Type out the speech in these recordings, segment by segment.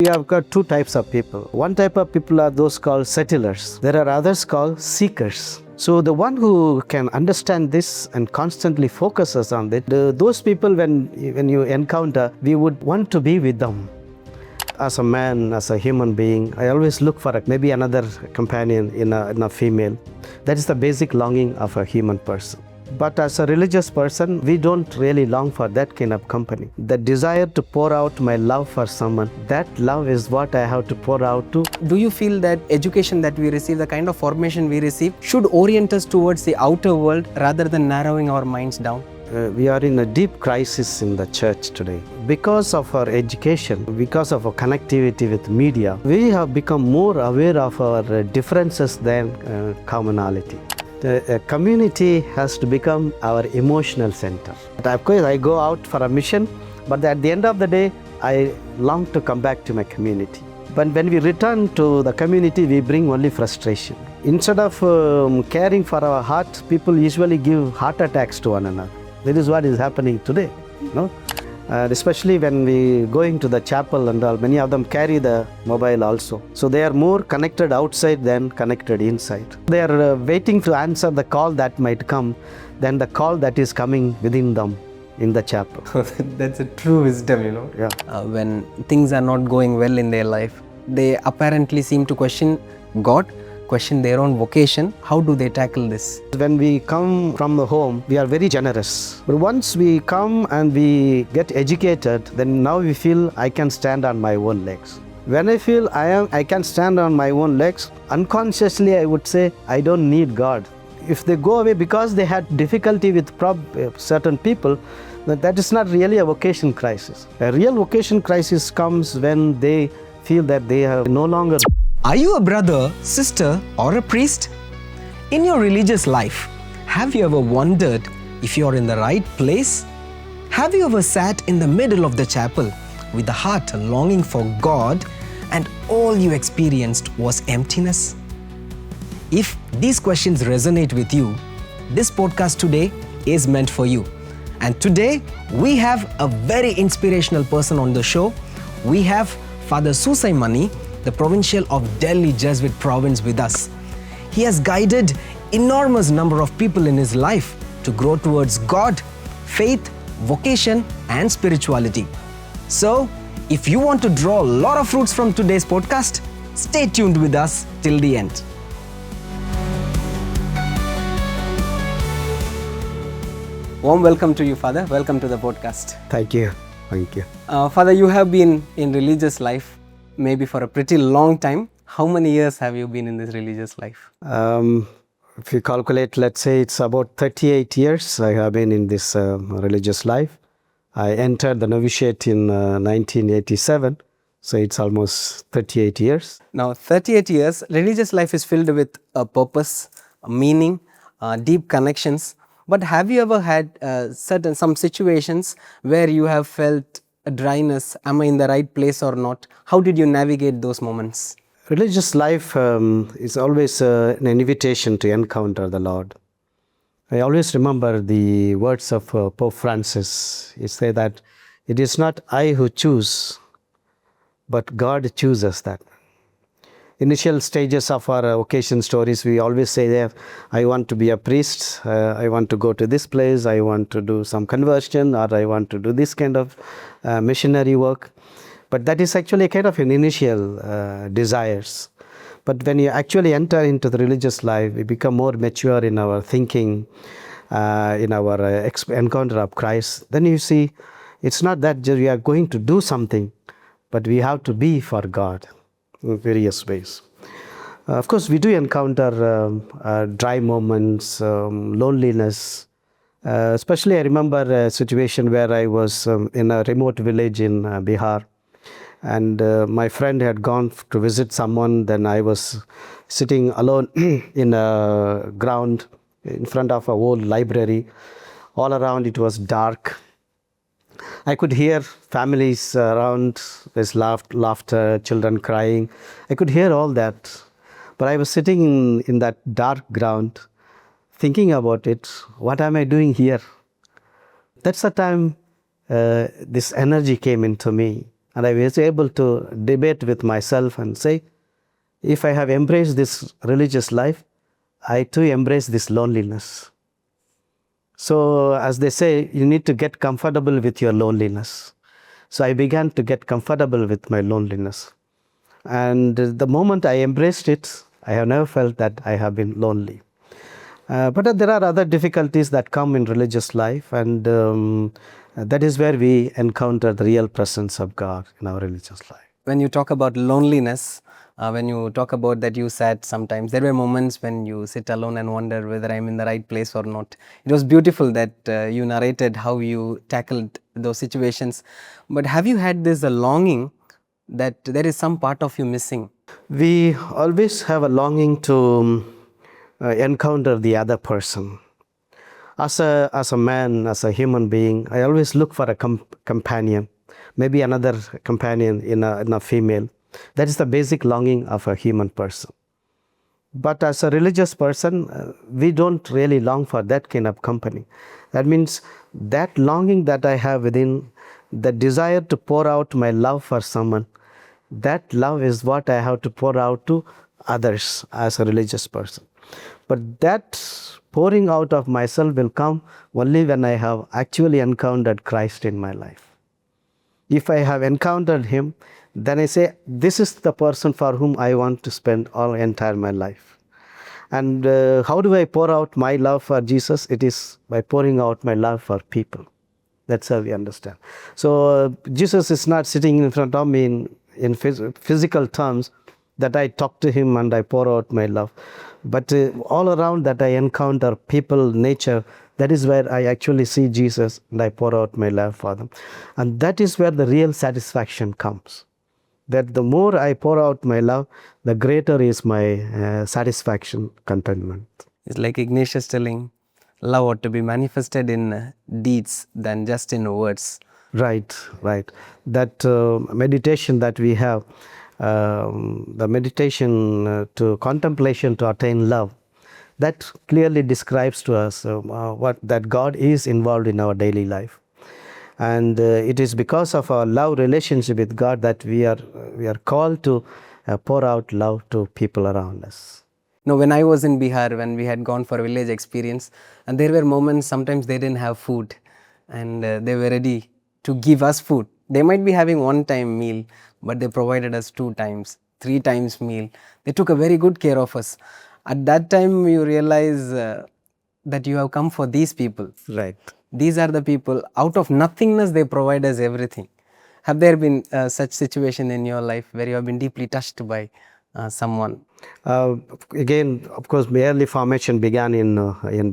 We have got two types of people. One type of people are those called settlers. There are others called seekers. So the one who can understand this and constantly focuses on it, those people when you encounter, we would want to be with them. As a man, as a human being, I always look for maybe another companion in a female. That is the basic longing of a human person. But as a religious person, we don't really long for that kind of company. The desire to pour out my love for someone, that love is what I have to pour out to. Do you feel that education that we receive, the kind of formation we receive, should orient us towards the outer world rather than narrowing our minds down? We are in a deep crisis in the church today. Because of our education, because of our connectivity with media, we have become more aware of our differences than commonality. The community has to become our emotional center. Of course, I go out for a mission, but at the end of the day, I long to come back to my community. But when we return to the community, we bring only frustration. Instead of caring for our heart, people usually give heart attacks to one another. That is what is happening today, no? Especially when we go into the chapel and all, many of them carry the mobile also. So they are more connected outside than connected inside. They are waiting to answer the call that might come than the call that is coming within them in the chapel. That's a true wisdom, you know. Yeah. When things are not going well in their life, they apparently seem to question God, question their own vocation. How do they tackle this? When we come from the home, we are very generous. But once we come and we get educated, then now we feel I can stand on my own legs. When I feel I can stand on my own legs, unconsciously I would say I don't need God. If they go away because they had difficulty with certain people, that is not really a vocation crisis. A real vocation crisis comes when they feel that they are no longer. Are you a brother, sister, or a priest? In your religious life, have you ever wondered if you are in the right place? Have you ever sat in the middle of the chapel with the heart longing for God and all you experienced was emptiness? If these questions resonate with you, this podcast today is meant for you. And today, we have a very inspirational person on the show. We have Father Soosai Mani, the provincial of Delhi Jesuit province with us. He has guided enormous number of people in his life to grow towards God, faith, vocation and spirituality. So, if you want to draw a lot of fruits from today's podcast, stay tuned with us till the end. Warm welcome to you, Father. Welcome to the podcast. Thank you. Thank you. Father, you have been in religious life maybe for a pretty long time. How many years have you been in this religious life? If you calculate, let's say it's about 38 years I have been in this religious life. I entered the novitiate in 1987, so it's almost 38 years. Now, 38 years, religious life is filled with a purpose, a meaning, deep connections. But have you ever had some situations where you have felt a dryness? Am I in the right place or not? How did you navigate those moments? Religious life is always an invitation to encounter the Lord. I always remember the words of Pope Francis. He said that it is not I who choose, but God chooses that. Initial stages of our vocation stories, we always say that I want to be a priest, I want to go to this place, I want to do some conversion, or I want to do this kind of missionary work. But that is actually kind of an initial desires. But when you actually enter into the religious life, we become more mature in our thinking, in our encounter of Christ. Then you see, it's not that we are going to do something, but we have to be for God in various ways. Of course, we do encounter dry moments, loneliness. Especially I remember a situation where I was in a remote village in Bihar. And my friend had gone to visit someone. Then I was sitting alone in a ground in front of a old library. All around it was dark. I could hear families around, there's laughter, children crying. I could hear all that. But I was sitting in that dark ground, thinking about it. What am I doing here? That's the time this energy came into me. And I was able to debate with myself and say, if I have embraced this religious life, I too embrace this loneliness. So as they say, you need to get comfortable with your loneliness. So I began to get comfortable with my loneliness. And the moment I embraced it, I have never felt that I have been lonely. But there are other difficulties that come in religious life, and that is where we encounter the real presence of God in our religious life. When you talk about loneliness, when you talk about that you sat sometimes, there were moments when you sit alone and wonder whether I'm in the right place or not. It was beautiful that you narrated how you tackled those situations. But have you had this longing that there is some part of you missing? We always have a longing to encounter the other person. As a man, as a human being, I always look for a companion, maybe another companion in a female. That is the basic longing of a human person. But as a religious person, we don't really long for that kind of company. That means that longing that I have within, the desire to pour out my love for someone, that love is what I have to pour out to others as a religious person. But that pouring out of myself will come only when I have actually encountered Christ in my life. If I have encountered Him, then I say, this is the person for whom I want to spend all entire my life. And how do I pour out my love for Jesus? It is by pouring out my love for people. That's how we understand. So Jesus is not sitting in front of me in physical terms that I talk to Him and I pour out my love. But all around that I encounter people, nature, that is where I actually see Jesus and I pour out my love for them. And that is where the real satisfaction comes. That the more I pour out my love, the greater is my satisfaction, contentment. It's like Ignatius telling, love ought to be manifested in deeds than just in words. Right, right. That meditation that we have, the meditation to contemplation to attain love, that clearly describes to us that God is involved in our daily life. And it is because of our love relationship with God that we are called to pour out love to people around us. No, when I was in Bihar, when we had gone for a village experience, and there were moments sometimes they didn't have food, and they were ready to give us food. They might be having one-time meal, but they provided us 2 times, 3 times meal. They took a very good care of us. At that time, you realize that you have come for these people. Right. These are the people, out of nothingness, they provide us everything. Have there been such situation in your life where you have been deeply touched by someone? Again, of course, my early formation began in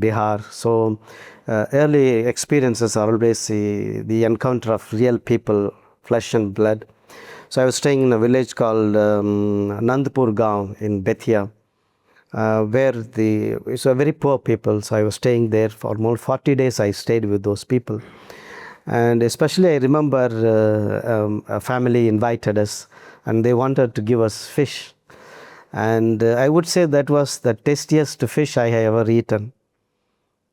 Bihar. So early experiences are always the encounter of real people, flesh and blood. So I was staying in a village called Nandpur Gaon in Bethia, where it's a very poor people. So I was staying there for almost 40 days. I stayed with those people. And especially I remember a family invited us and they wanted to give us fish. And I would say that was the tastiest fish I have ever eaten.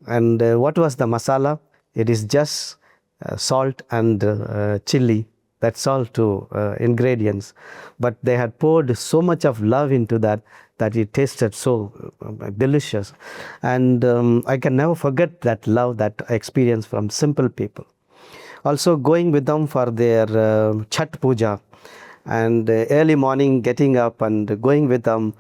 And what was the masala? It is just salt and chili. That's all two ingredients. But they had poured so much of love into that it tasted so delicious. And I can never forget that love that I experienced from simple people. Also going with them for their Chhat Puja. And early morning getting up and going with them,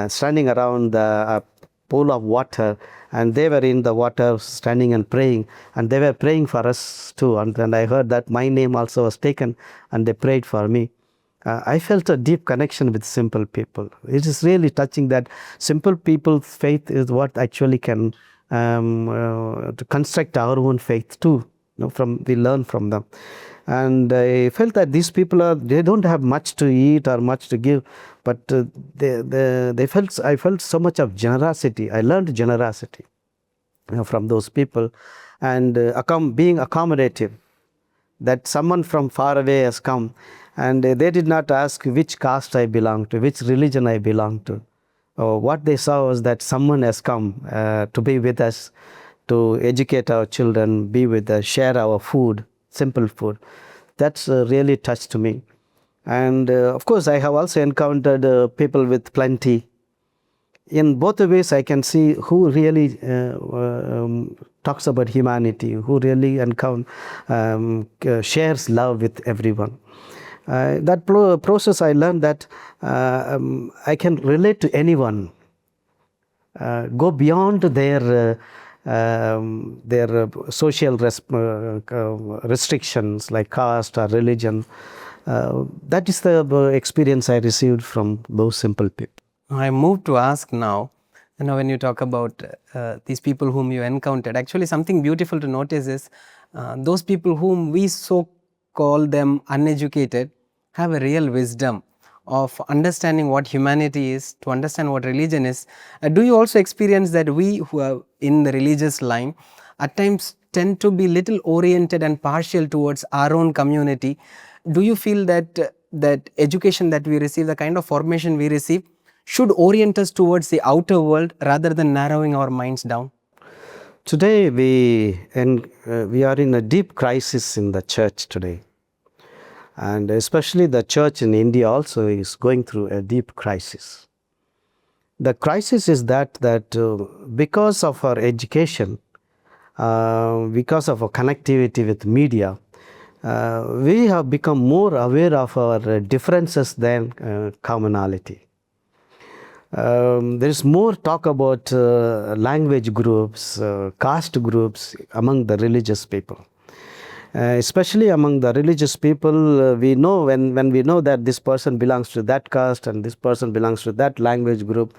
standing around the pool of water, and they were in the water standing and praying, and they were praying for us too. And I heard that my name also was taken and they prayed for me. I felt a deep connection with simple people. It is really touching that simple people's faith is what actually can to construct our own faith too. We learn from them. And I felt that these people they don't have much to eat or much to give, but I felt so much of generosity. I learned generosity from those people, and being accommodative, that someone from far away has come and they did not ask which caste I belong to, which religion I belong to. What they saw was that someone has come to be with us, to educate our children, be with us, share our food, simple food. That's really touched me. And of course, I have also encountered people with plenty. In both the ways, I can see who really talks about humanity, who really shares love with everyone. That process, I learned that I can relate to anyone, go beyond their social restrictions like caste or religion. That is the experience I received from those simple people. I moved to ask now, when you talk about these people whom you encountered, actually something beautiful to notice is those people whom we so call them uneducated have a real wisdom of understanding what humanity is, to understand what religion is. Do you also experience that we who are in the religious line at times tend to be little oriented and partial towards our own community? Do you feel that that education that we receive, the kind of formation we receive, should orient us towards the outer world rather than narrowing our minds down? Today we are in a deep crisis in the church today. And especially the church in India also is going through a deep crisis. The crisis is that because of our education, because of our connectivity with media, we have become more aware of our differences than commonality. There is more talk about language groups, caste groups among the religious people. Especially among the religious people, we know when we know that this person belongs to that caste and this person belongs to that language group,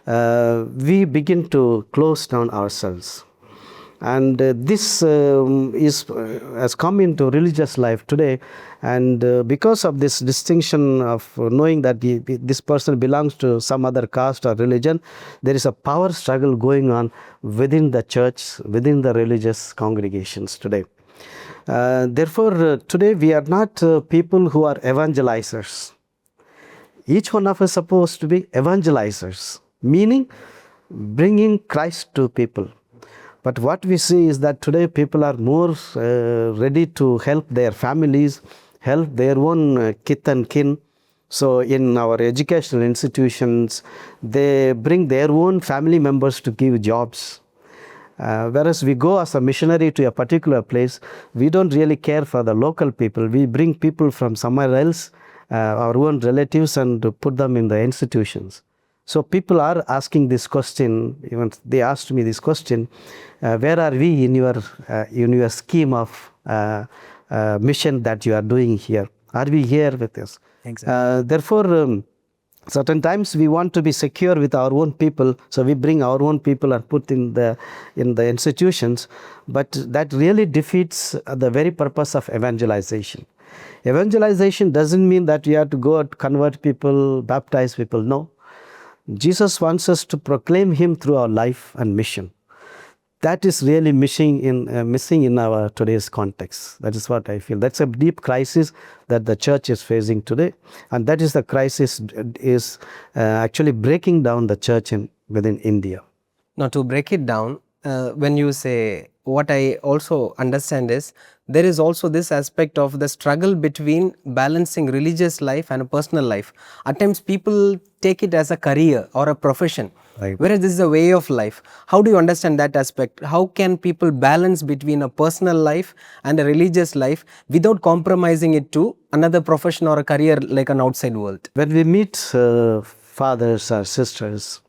we begin to close down ourselves. And this has come into religious life today. And because of this distinction of knowing that this person belongs to some other caste or religion, there is a power struggle going on within the church, within the religious congregations today. Therefore, today we are not people who are evangelizers. Each one of us is supposed to be evangelizers, meaning bringing Christ to people. But what we see is that today people are more ready to help their families, help their own kith and kin. So in our educational institutions, they bring their own family members to give jobs. Whereas we go as a missionary to a particular place, we don't really care for the local people. We bring people from somewhere else, our own relatives, and put them in the institutions. So people are asking this question, even they asked me this question, where are we in your scheme of mission that you are doing here? Are we here with us? Exactly. Therefore, certain times we want to be secure with our own people, so we bring our own people and put in the institutions, but that really defeats the very purpose of evangelization. Evangelization doesn't mean that you have to go and convert people, baptize people. No. Jesus wants us to proclaim Him through our life and mission. That is really missing in our today's context. That is what I feel. That's a deep crisis that the church is facing today, and that is the crisis is actually breaking down the church within India. Now, to break it down, when you say, what I also understand is there is also this aspect of the struggle between balancing religious life and a personal life. At times people take it as a career or a profession, Right. whereas this is a way of life. How do you understand that aspect? How can people balance between a personal life and a religious life without compromising it to another profession or a career like an outside world? When we meet fathers or sisters,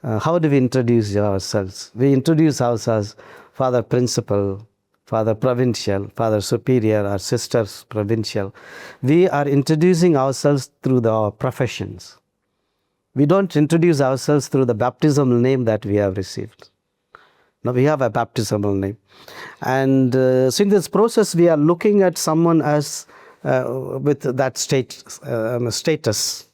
how do we introduce ourselves? We introduce ourselves Father Principal, Father Provincial, Father Superior, or Sisters Provincial. We are introducing ourselves through our professions. We don't introduce ourselves through the baptismal name that we have received. Now we have a baptismal name. And so in this process, we are looking at someone as with that status.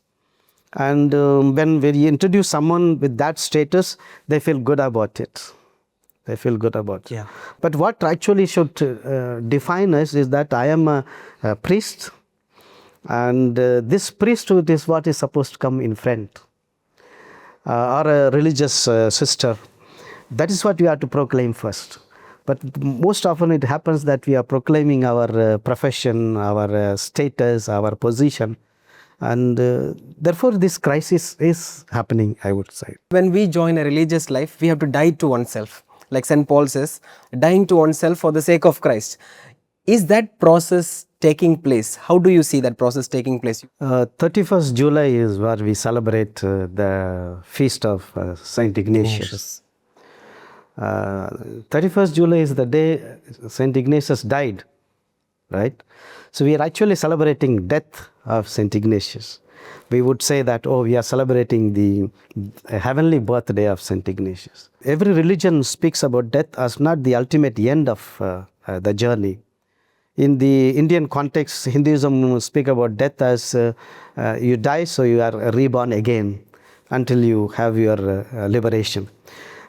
And when we introduce someone with that status, they feel good about it. They feel good about it. Yeah. But what actually should define us is that I am a priest, and this priesthood is what is supposed to come in front. Or a religious sister. That is what we have to proclaim first. But most often it happens that we are proclaiming our profession, our status, our position. And therefore this crisis is happening, I would say. When we join a religious life, we have to die to oneself. Like St. Paul says, dying to oneself for the sake of Christ. Is that process taking place? How do you see that process taking place? 31st July is where we celebrate the feast of Saint Ignatius. 31st July is the day Saint Ignatius died, right? So we are actually celebrating death of Saint Ignatius. We would say that, oh, we are celebrating the heavenly birthday of Saint Ignatius. Every religion speaks about death as not the ultimate end of the journey. In the Indian context, Hinduism speak about death as you die, so you are reborn again until you have your liberation.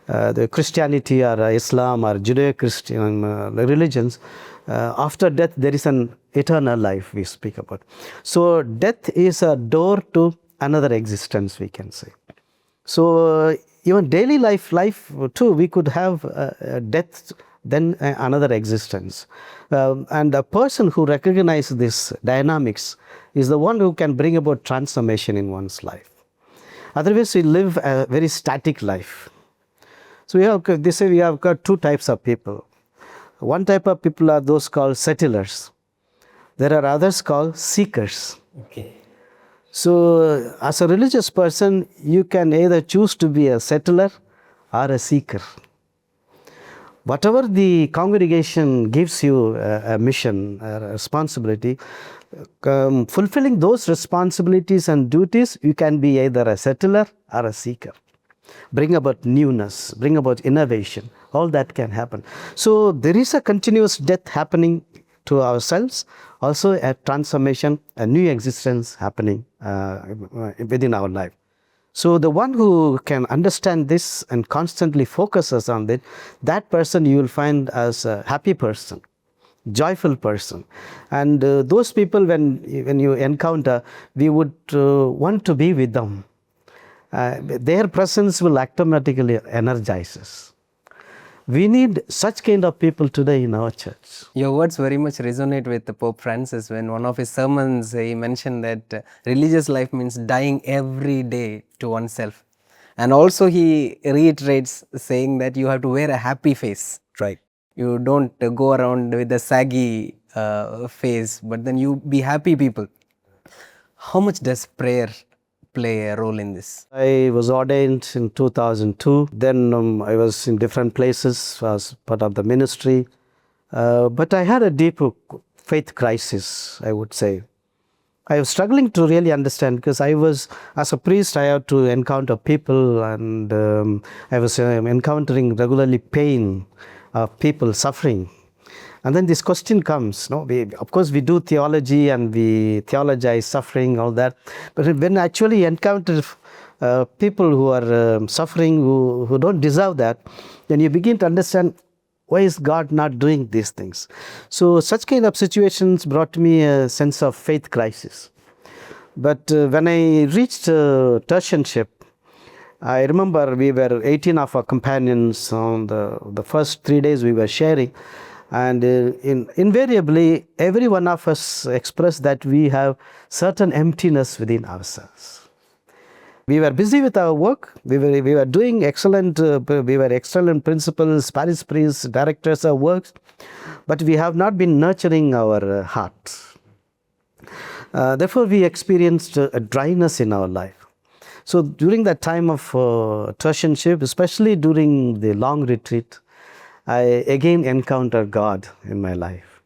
The Christianity or Islam or Judeo-Christian religions, after death there is an eternal life we speak about. So death is a door to another existence, we can say. So even daily life too, we could have death, then another existence. And a person who recognizes this dynamics is the one who can bring about transformation in one's life. Otherwise we live a very static life. So we have got two types of people. One type of people are those called settlers. There are others called seekers. Okay. So as a religious person, you can either choose to be a settler or a seeker. Whatever the congregation gives you a mission, a responsibility, fulfilling those responsibilities and duties, you can be either a settler or a seeker. Bring about newness, bring about innovation, all that can happen. So there is a continuous death happening to ourselves, also a transformation, a new existence happening within our life. So the one who can understand this and constantly focuses on it, that person you will find as a happy person, joyful person. And those people, when you encounter, we would want to be with them. Their presence will automatically energize us. We need such kind of people today in our church. Your words very much resonate with Pope Francis when one of his sermons he mentioned that religious life means dying every day to oneself. And also he reiterates saying that you have to wear a happy face. Right. You don't go around with a saggy face, but then you be happy people. How much does prayer play a role in this? I was ordained in 2002. Then I was in different places as part of the ministry. But I had a deep faith crisis, I would say. I was struggling to really understand because as a priest, I had to encounter people and I was encountering regularly pain of people suffering. And then this question comes, of course we do theology and we theologize suffering, all that. But when I actually encounter people who are suffering, who don't deserve that, then you begin to understand, why is God not doing these things? So such kind of situations brought me a sense of faith crisis. But when I reached tertianship, I remember we were 18 of our companions on the first 3 days we were sharing. And invariably, every one of us expressed that we have certain emptiness within ourselves. We were busy with our work. We were doing excellent. We were excellent principals, parish priests, directors of works, but we have not been nurturing our hearts. Therefore, we experienced a dryness in our life. So during that time of tertianship, especially during the long retreat, I again encountered God in my life.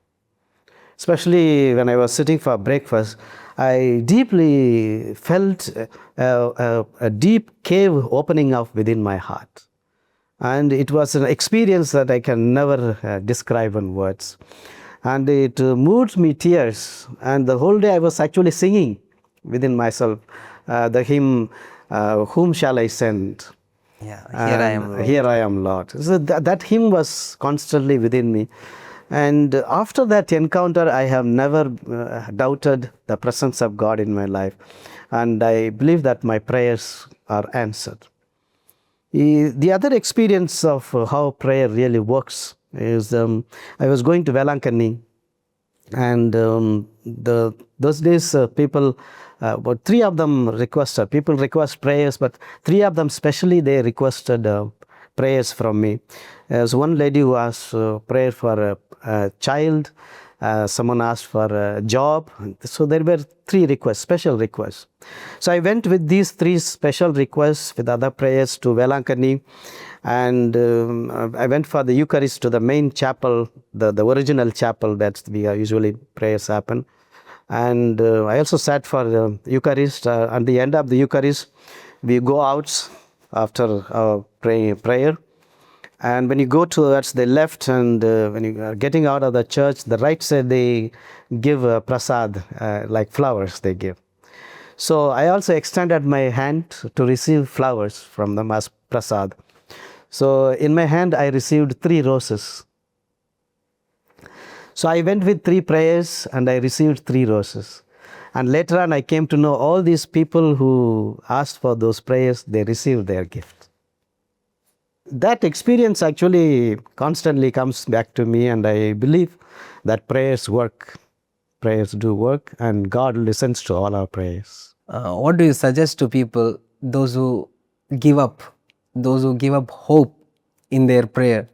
Especially when I was sitting for breakfast, I deeply felt a deep cave opening up within my heart. And it was an experience that I can never describe in words. And it moved me tears. And the whole day I was actually singing within myself the hymn, Whom Shall I Send? Yeah, here I am, Lord. Here I am, Lord. So that hymn was constantly within me. And after that encounter, I have never doubted the presence of God in my life. And I believe that my prayers are answered. The other experience of how prayer really works I was going to Velankani, and those days people, about three of them requested. People request prayers, but three of them specially they requested prayers from me. There's one lady who asked prayer for a child. Someone asked for a job. So there were three requests, special requests. So I went with these three special requests with other prayers to Velankani, and I went for the Eucharist to the main chapel, the original chapel that we usually prayers happen. And I also sat for the Eucharist. At the end of the Eucharist, we go out after prayer. And when you go towards the left, and when you are getting out of the church, the right side they give prasad, like flowers they give. So I also extended my hand to receive flowers from them as prasad. So in my hand I received 3 roses. So I went with 3 prayers and I received 3 roses. And later on I came to know all these people who asked for those prayers, they received their gift. That experience actually constantly comes back to me, and I believe that prayers work. Prayers do work, and God listens to all our prayers. What do you suggest to people, those who give up hope in their prayer,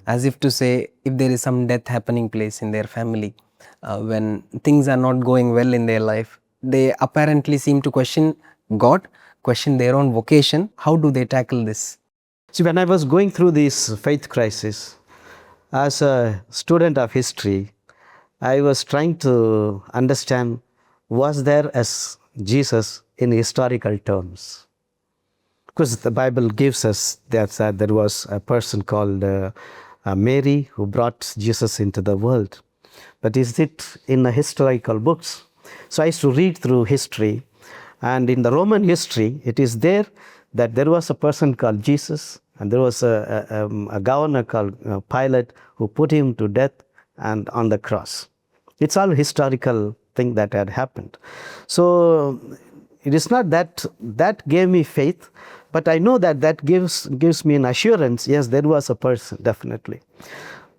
as if to say, if there is some death happening place in their family, when things are not going well in their life, they apparently seem to question God, question their own vocation. How do they tackle this? See, when I was going through this faith crisis, as a student of history, I was trying to understand, was there as Jesus in historical terms? Because the Bible gives us that there was a person called Mary who brought Jesus into the world. But is it in the historical books? So I used to read through history, and in the Roman history, it is there that there was a person called Jesus, and there was a governor called Pilate who put him to death and on the cross. It's all historical thing that had happened. So it is not that gave me faith, but I know that gives me an assurance. Yes, there was a person, definitely.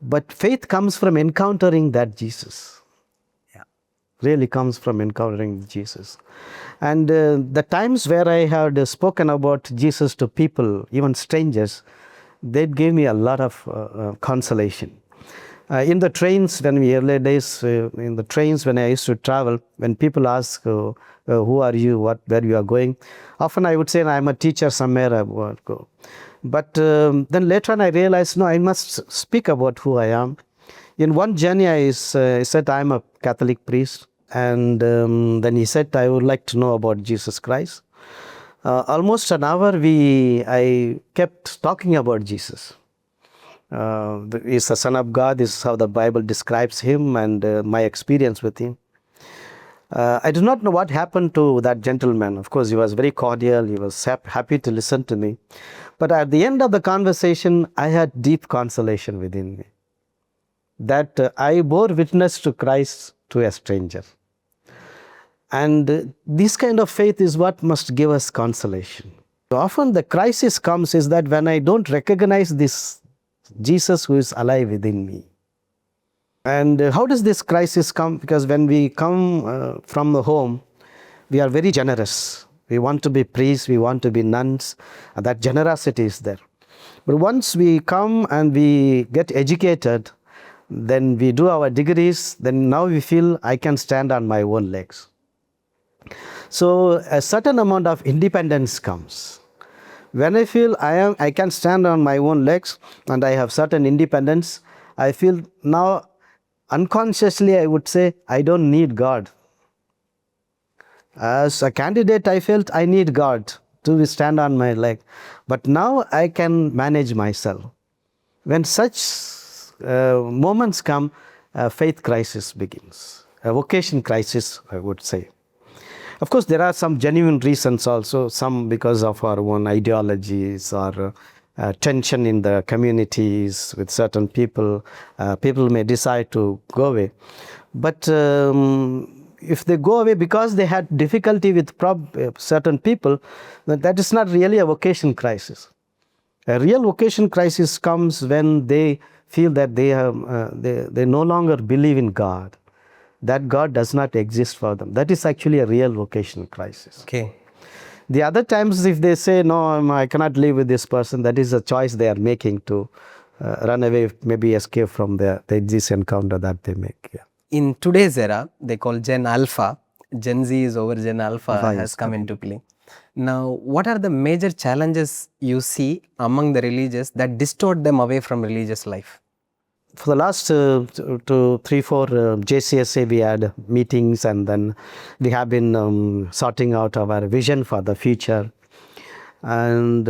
But faith comes from encountering that Jesus. Yeah, really comes from encountering Jesus. And the times where I had spoken about Jesus to people, even strangers, they gave me a lot of consolation. In the trains, when we early days, in the trains when I used to travel, when people ask, who are you, where you are going, often I would say, I'm a teacher somewhere I will go. But then later on I realized, no, I must speak about who I am. In one journey I said, I'm a Catholic priest. And then he said, I would like to know about Jesus Christ. Almost an hour I kept talking about Jesus. He's the Son of God. This is how the Bible describes him, and my experience with him. I do not know what happened to that gentleman. Of course, he was very cordial. He was happy to listen to me. But at the end of the conversation, I had deep consolation within me, that I bore witness to Christ to a stranger. And this kind of faith is what must give us consolation. Often the crisis comes is that when I don't recognize this Jesus who is alive within me. And how does this crisis come? Because when we come from the home, we are very generous. We want to be priests, we want to be nuns, and that generosity is there. But once we come and we get educated, then we do our degrees, then now we feel I can stand on my own legs. So a certain amount of independence comes. When I feel I can stand on my own legs and I have certain independence, I feel now unconsciously I would say I don't need God. As a candidate I felt I need God to stand on my leg. But now I can manage myself. When such moments come, a faith crisis begins. A vocation crisis, I would say. Of course, there are some genuine reasons also, some because of our own ideologies or tension in the communities with certain people. People may decide to go away. But if they go away because they had difficulty with certain people, that is not really a vocation crisis. A real vocation crisis comes when they feel that they no longer believe in God, that God does not exist for them. That is actually a real vocational crisis. Okay. The other times, if they say, no, I cannot live with this person, that is a choice they are making to run away, maybe escape from this encounter that they make. Yeah. In today's era, they call Gen Alpha. Gen Z is over, Gen Alpha has come into play. Now, what are the major challenges you see among the religious that distort them away from religious life? For the last 3-4 JCSA, we had meetings, and then we have been sorting out our vision for the future. And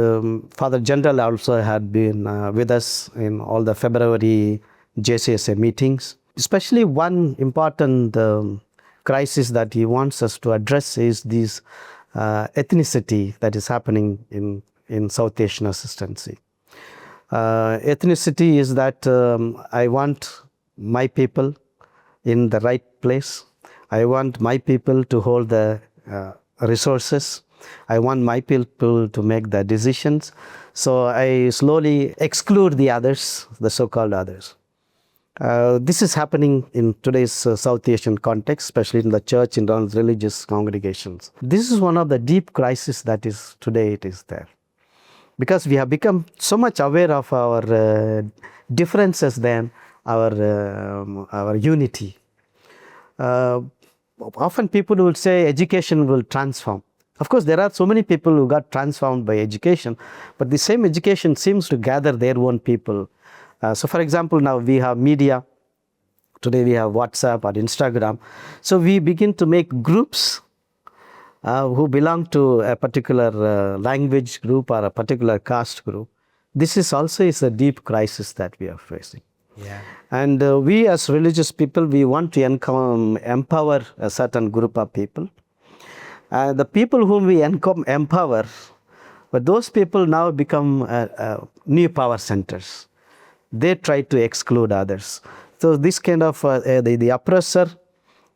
Father General also had been with us in all the February JCSA meetings. Especially one important crisis that he wants us to address is this ethnicity that is happening in South Asian assistancy. Ethnicity is that I want my people in the right place. I want my people to hold the resources. I want my people to make the decisions. So I slowly exclude the others, the so-called others. This is happening in today's South Asian context, especially in the church, in religious congregations. This is one of the deep crises that is today it is there. Because we have become so much aware of our differences than our unity. Often people will say education will transform. Of course, there are so many people who got transformed by education, but the same education seems to gather their own people. So for example, now we have media. Today we have WhatsApp or Instagram. So we begin to make groups who belong to a particular language group or a particular caste group. This is also a deep crisis that we are facing. Yeah. And we as religious people, we want to empower a certain group of people. The people whom we empower, but those people now become new power centers. They try to exclude others. So this kind of the oppressor,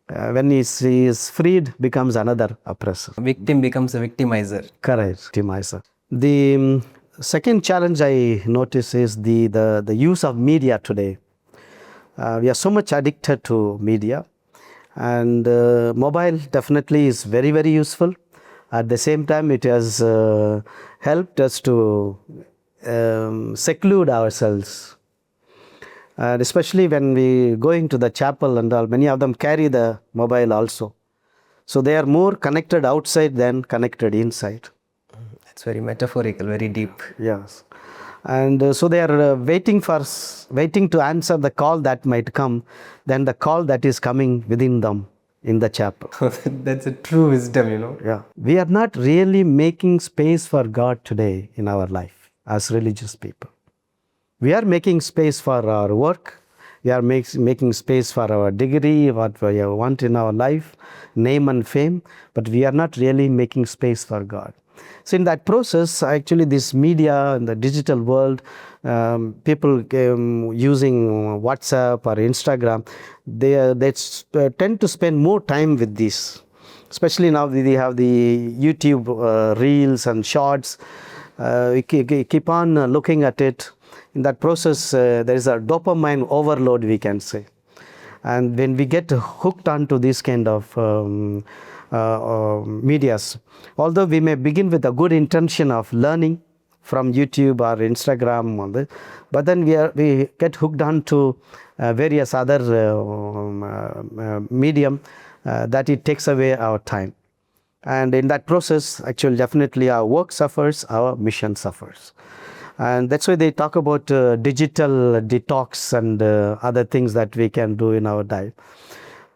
when he is freed, becomes another oppressor. Victim becomes a victimizer. Correct, victimizer. The second challenge I notice is the use of media today. We are so much addicted to media, and mobile definitely is very, very useful. At the same time, it has helped us to seclude ourselves. And especially when we going to the chapel and all, many of them carry the mobile also. So they are more connected outside than connected inside. That's very metaphorical, very deep. Yes. And so they are waiting to answer the call that might come than the call that is coming within them in the chapel. That's a true wisdom, you know. Yeah. We are not really making space for God today in our life as religious people. We are making space for our work. We are making space for our degree, what we want in our life, name and fame, but we are not really making space for God. So in that process, actually this media in the digital world, people using WhatsApp or Instagram, they tend to spend more time with this. Especially now we have the YouTube reels and shorts. We keep on looking at it. In that process, there is a dopamine overload, we can say. And when we get hooked onto this kind of medias, although we may begin with a good intention of learning from YouTube or Instagram, but then we get hooked onto various other medium that it takes away our time. And in that process, actually, definitely our work suffers, our mission suffers. And that's why they talk about digital detox and other things that we can do in our diet.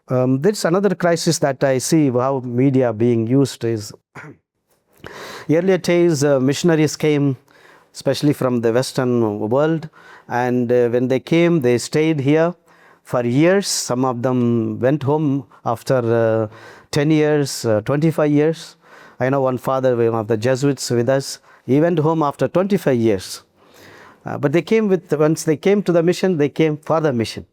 There's another crisis that I see how media being used is earlier days missionaries came, especially from the Western world, and when they came, they stayed here for years. Some of them went home after 10 years, 25 years. I know one father, one of the Jesuits with us, he went home after 25 years. But they came once they came to the mission, they came for the mission.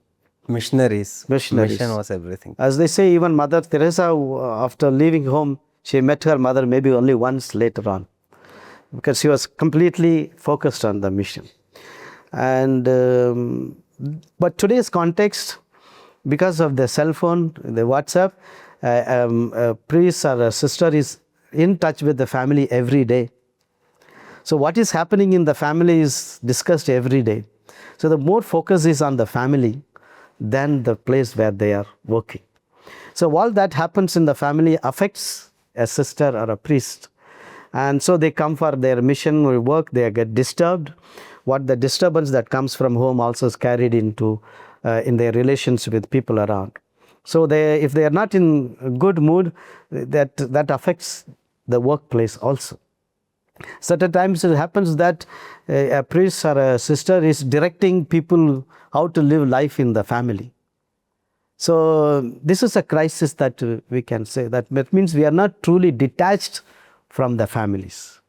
Missionaries. Missionaries. Mission was everything. As they say, even Mother Teresa, after leaving home, she met her mother maybe only once later on, because she was completely focused on the mission. And But today's context, because of the cell phone, the WhatsApp, a priest or a sister is in touch with the family every day. So what is happening in the family is discussed every day. So the more focus is on the family than the place where they are working. So all that happens in the family affects a sister or a priest. And so they come for their mission or work, they get disturbed. What the disturbance that comes from home also is carried into in their relations with people around. So if they are not in a good mood, that affects the workplace also. Certain times it happens that a priest or a sister is directing people how to live life in the family. So this is a crisis that we can say. That means we are not truly detached from the families.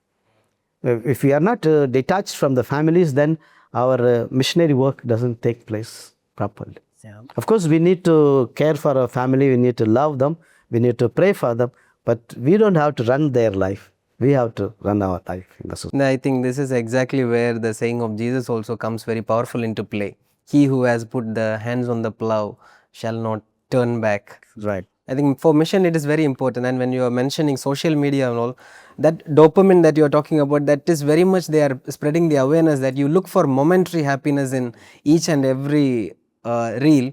If we are not detached from the families, then our missionary work doesn't take place properly. Yeah. Of course, we need to care for our family, we need to love them, we need to pray for them, but we don't have to run their life. We have to run our life in the society. I think this is exactly where the saying of Jesus also comes very powerful into play. He who has put the hands on the plow shall not turn back. Right. I think for mission it is very important, and when you are mentioning social media and all, that dopamine that you are talking about, that is very much they are spreading the awareness that you look for momentary happiness in each and every reel.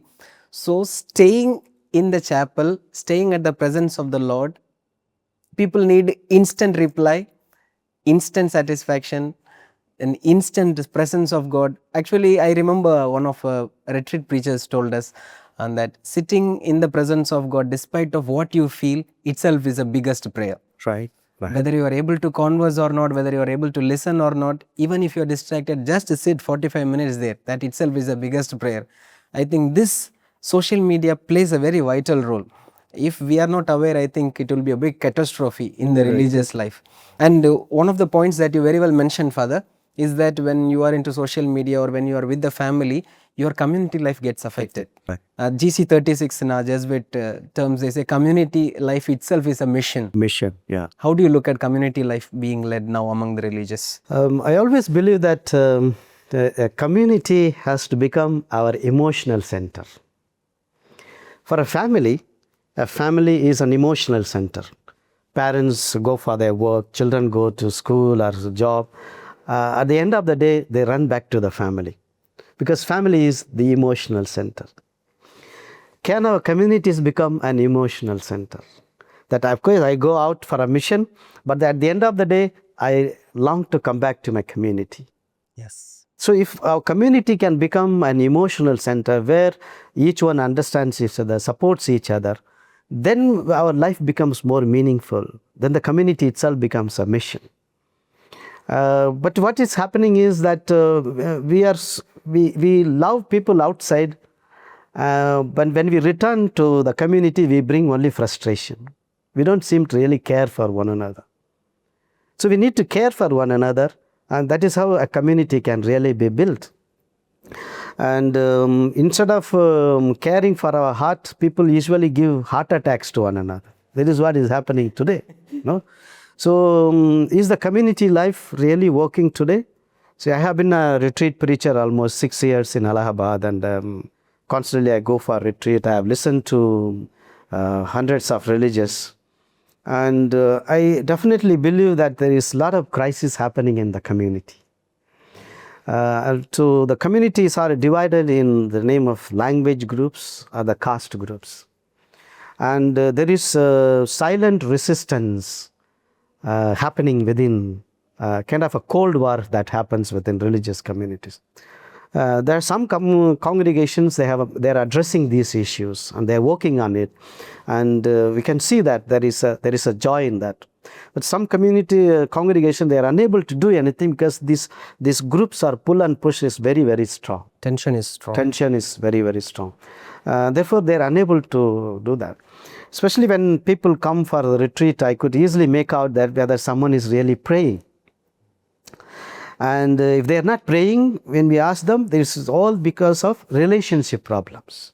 So staying in the chapel, staying at the presence of the Lord, people need instant reply, instant satisfaction, an instant presence of God. Actually, I remember one of retreat preachers told us and that sitting in the presence of God, despite of what you feel, itself is the biggest prayer. Right. Right. Whether you are able to converse or not, whether you are able to listen or not, even if you are distracted, just sit 45 minutes there. That itself is the biggest prayer. I think this social media plays a very vital role. If we are not aware, I think it will be a big catastrophe in the religious life. And one of the points that you very well mentioned, Father, is that when you are into social media or when you are with the family, your community life gets affected. Right. GC 36 in our Jesuit terms, they say community life itself is a mission. Mission, yeah. How do you look at community life being led now among the religious? I always believe that a community has to become our emotional center. For a family is an emotional center. Parents go for their work, children go to school or job. At the end of the day, they run back to the family because family is the emotional center. Can our communities become an emotional center? That of course I go out for a mission, but at the end of the day, I long to come back to my community. Yes. So if our community can become an emotional center where each one understands each other, supports each other, then our life becomes more meaningful. Then the community itself becomes a mission. But what is happening is that we love people outside, but when we return to the community, we bring only frustration. We don't seem to really care for one another. So we need to care for one another, and that is how a community can really be built. And instead of caring for our heart, people usually give heart attacks to one another. That is what is happening today. No? So is the community life really working today? See, I have been a retreat preacher almost 6 years in Allahabad, and constantly I go for a retreat. I have listened to hundreds of religious, and I definitely believe that there is a lot of crisis happening in the community. So the communities are divided in the name of language groups or the caste groups, and there is silent resistance happening within, kind of a cold war that happens within religious communities. There are some congregations, they are addressing these issues and they are working on it, and we can see that there is a joy in that. But some community congregation, they are unable to do anything because these groups are pull and push is very, very strong. Tension is strong. Tension is very, very strong. Therefore, they are unable to do that. Especially when people come for the retreat, I could easily make out that whether someone is really praying. And if they are not praying, when we ask them, this is all because of relationship problems.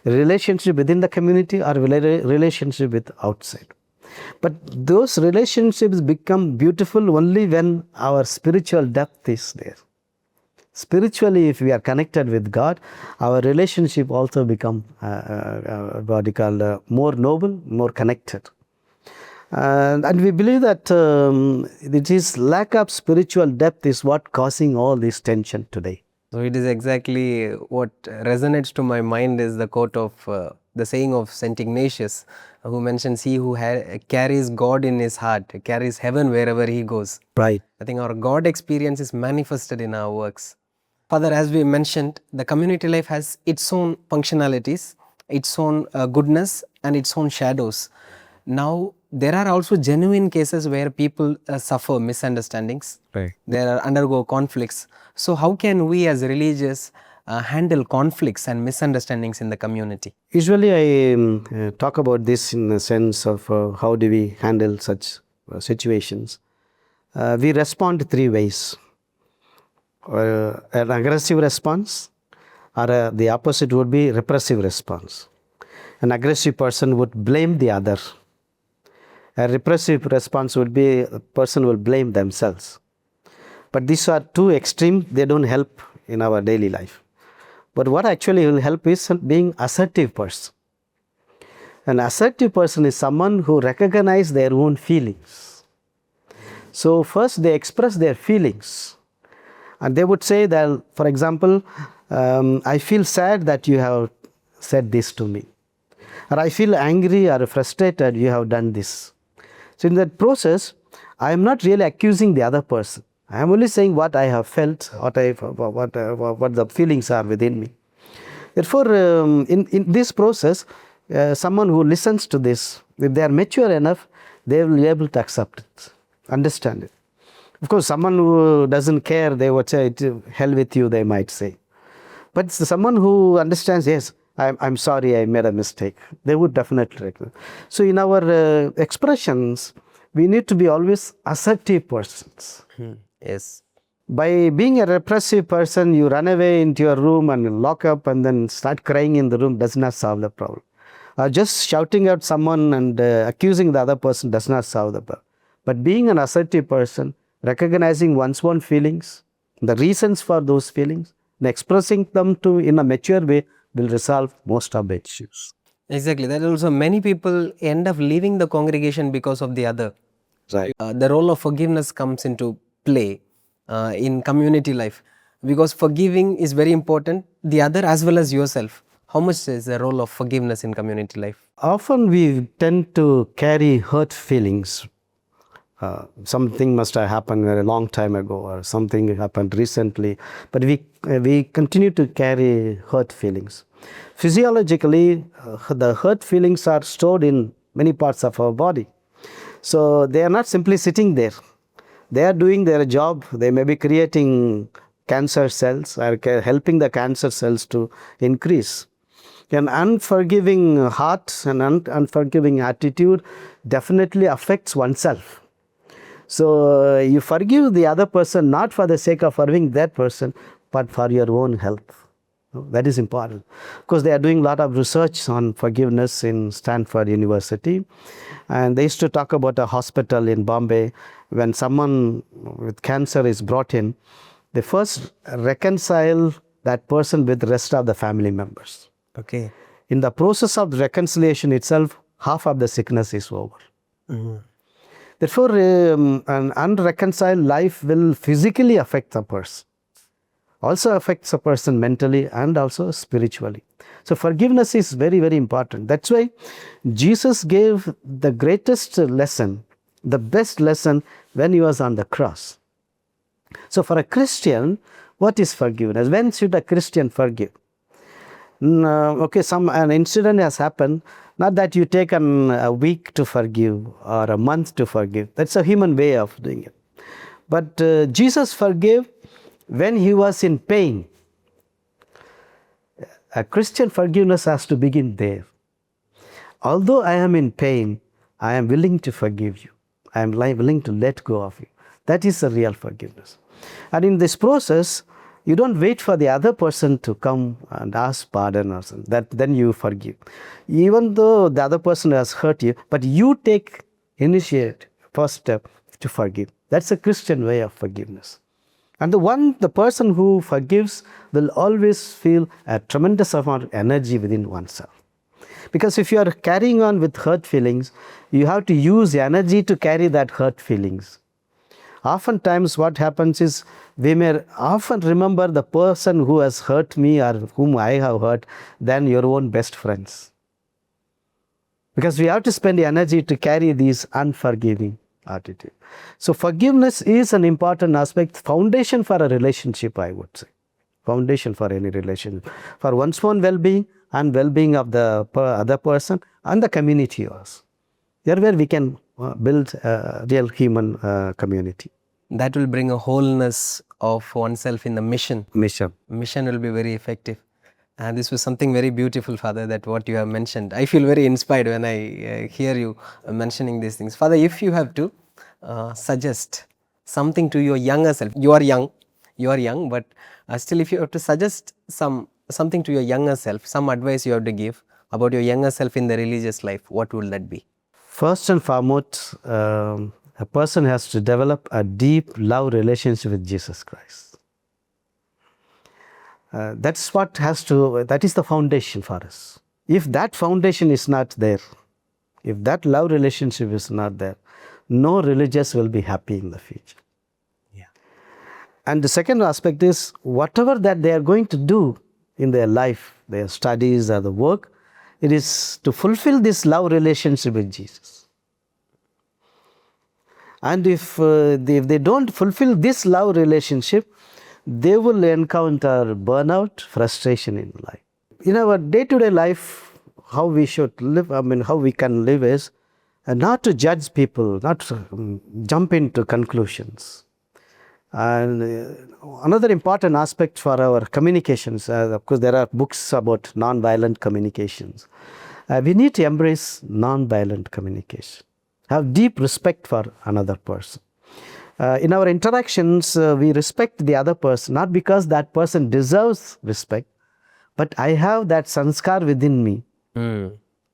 Relationship within the community or relationship with outside. But those relationships become beautiful only when our spiritual depth is there. Spiritually, if we are connected with God, our relationship also become what you call more noble, more connected. And we believe that it is lack of spiritual depth is what causing all this tension today. So it is exactly what resonates to my mind is the quote of the saying of Saint Ignatius, who mentions, he who carries God in his heart carries heaven wherever he goes. Right. I think our God experience is manifested in our works. Father, as we mentioned, the community life has its own functionalities, its own goodness and its own shadows. Now, there are also genuine cases where people suffer misunderstandings. Right. There are undergo conflicts. So how can we as religious handle conflicts and misunderstandings in the community? Usually I talk about this in the sense of how do we handle such situations. We respond 3 ways. An aggressive response, or the opposite would be repressive response. An aggressive person would blame the other. A repressive response would be a person will blame themselves. But these are 2 extremes, they don't help in our daily life. But what actually will help is being assertive person. An assertive person is someone who recognizes their own feelings. So first they express their feelings. And they would say that, for example, I feel sad that you have said this to me. Or I feel angry or frustrated you have done this. So in that process, I am not really accusing the other person. I am only saying what I have felt, what the feelings are within me. Therefore, in this process, someone who listens to this, if they are mature enough, they will be able to accept it, understand it. Of course, someone who doesn't care, they would say, hell with you, they might say. But someone who understands, yes, I'm sorry, I made a mistake, they would definitely recognize. So in our expressions, we need to be always assertive persons. Yes. By being a repressive person, you run away into your room and lock up and then start crying in the room does not solve the problem. Just shouting at someone and accusing the other person does not solve the problem. But being an assertive person, recognizing one's own feelings, the reasons for those feelings, and expressing them in a mature way will resolve most of the issues. Exactly. That also many people end up leaving the congregation because of the other. Right. The role of forgiveness comes into play in community life, because forgiving is very important, the other as well as yourself. How much is the role of forgiveness in community life? Often we tend to carry hurt feelings. Something must have happened a long time ago or something happened recently, but we continue to carry hurt feelings. Physiologically, the hurt feelings are stored in many parts of our body. So they are not simply sitting there. They are doing their job. They may be creating cancer cells or helping the cancer cells to increase. An unforgiving heart and unforgiving attitude definitely affects oneself. So you forgive the other person not for the sake of forgiving that person, but for your own health. That is important. Because they are doing a lot of research on forgiveness in Stanford University. And they used to talk about a hospital in Bombay. When someone with cancer is brought in, they first reconcile that person with the rest of the family members. Okay. In the process of reconciliation itself, half of the sickness is over. Mm-hmm. Therefore, an unreconciled life will physically affect the person. Also affects a person mentally and also spiritually. So forgiveness is very, very important. That's why Jesus gave the greatest lesson, the best lesson when he was on the cross. So for a Christian, what is forgiveness? When should a Christian forgive? Okay, an incident has happened, not that you take a week to forgive or a month to forgive. That's a human way of doing it. But Jesus forgave when he was in pain. A Christian forgiveness has to begin there. Although I am in pain, I am willing to forgive you. I am willing to let go of you. That is the real forgiveness. And in this process, you don't wait for the other person to come and ask pardon or something. Then you forgive. Even though the other person has hurt you, but you initiate first step to forgive. That's a Christian way of forgiveness. And the person who forgives will always feel a tremendous amount of energy within oneself. Because if you are carrying on with hurt feelings, you have to use the energy to carry that hurt feelings. Oftentimes what happens is we may often remember the person who has hurt me or whom I have hurt than your own best friends. Because we have to spend the energy to carry these unforgiving attitude. So forgiveness is an important aspect, foundation for a relationship, I would say. Foundation for any relationship. For one's own well-being and well-being of the other person and the community also. There where we can build a real human community. That will bring a wholeness of oneself in the mission. Mission will be very effective. And this was something very beautiful, Father, that what you have mentioned. I feel very inspired when I hear you mentioning these things. Father, if you have to suggest something to your younger self, you are young, but still if you have to suggest something to your younger self, some advice you have to give about your younger self in the religious life, what will that be? First and foremost, a person has to develop a deep love relationship with Jesus Christ. That is the foundation for us. If that foundation is not there, if that love relationship is not there, no religious will be happy in the future. Yeah. And the second aspect is whatever that they are going to do in their life, their studies or the work, it is to fulfill this love relationship with Jesus. And if they don't fulfill this love relationship, they will encounter burnout, frustration in life. In our day-to-day life, how we should live, how we can live is not to judge people, not to jump into conclusions. And another important aspect for our communications, of course there are books about non-violent communications. We need to embrace non-violent communication. Have deep respect for another person. In our interactions, we respect the other person, not because that person deserves respect, but I have that sanskar within me.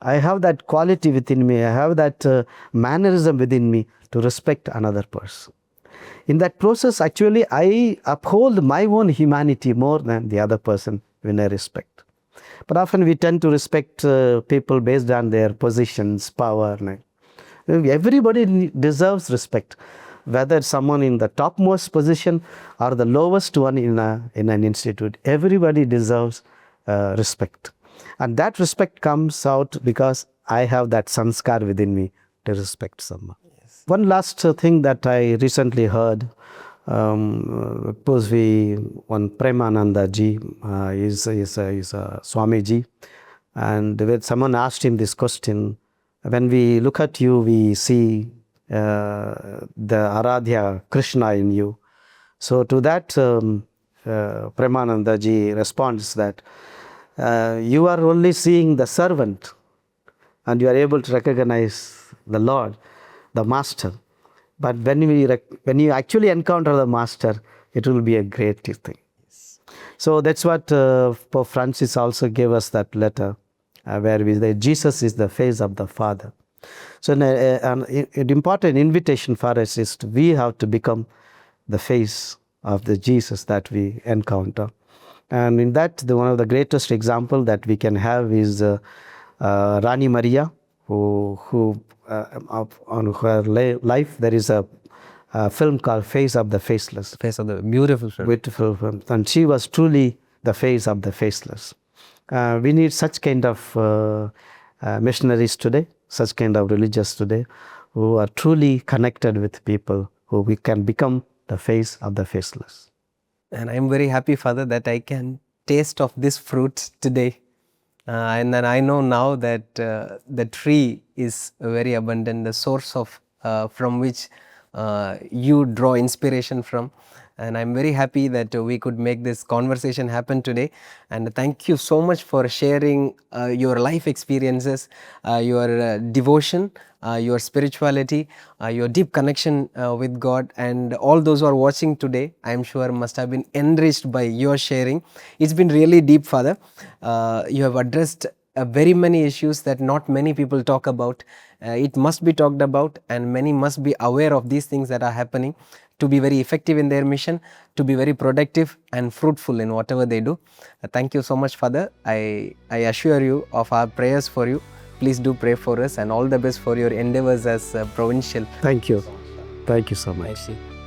I have that quality within me. I have that mannerism within me to respect another person. In that process, actually, I uphold my own humanity more than the other person when I respect. But often we tend to respect people based on their positions, power. Everybody deserves respect. Whether someone in the topmost position or the lowest one in an institute, everybody deserves respect. And that respect comes out because I have that sanskar within me to respect someone. Yes. One last thing that I recently heard, suppose one Premananda ji is a Swami ji, and when someone asked him this question, when we look at you, we see the Aradhya Krishna in you. So to that Premananda ji responds that you are only seeing the servant and you are able to recognize the Lord, the Master. But when you actually encounter the Master, it will be a great thing. So that's what Pope Francis also gave us that letter where we say Jesus is the face of the Father. So an important invitation for us is we have to become the face of the Jesus that we encounter. And in that, one of the greatest example that we can have is Rani Maria, who on her life, there is a film called Face of the Faceless. Face of the beautiful film. Beautiful film. And she was truly the face of the faceless. We need such kind of missionaries today, such kind of religious today, who are truly connected with people, who we can become the face of the faceless. And I am very happy, Father, that I can taste of this fruit today. And then I know now that the tree is very abundant, the source of from which you draw inspiration from. And I'm very happy that we could make this conversation happen today. And thank you so much for sharing your life experiences, your devotion, your spirituality, your deep connection with God, and all those who are watching today, I'm sure must have been enriched by your sharing. It's been really deep, Father. You have addressed very many issues that not many people talk about. It must be talked about, and many must be aware of these things that are happening to be very effective in their mission, to be very productive and fruitful in whatever they do. Thank you so much, Father. I assure you of our prayers for you. Please do pray for us, and all the best for your endeavors as provincial. Thank you. Thank you so much. I see.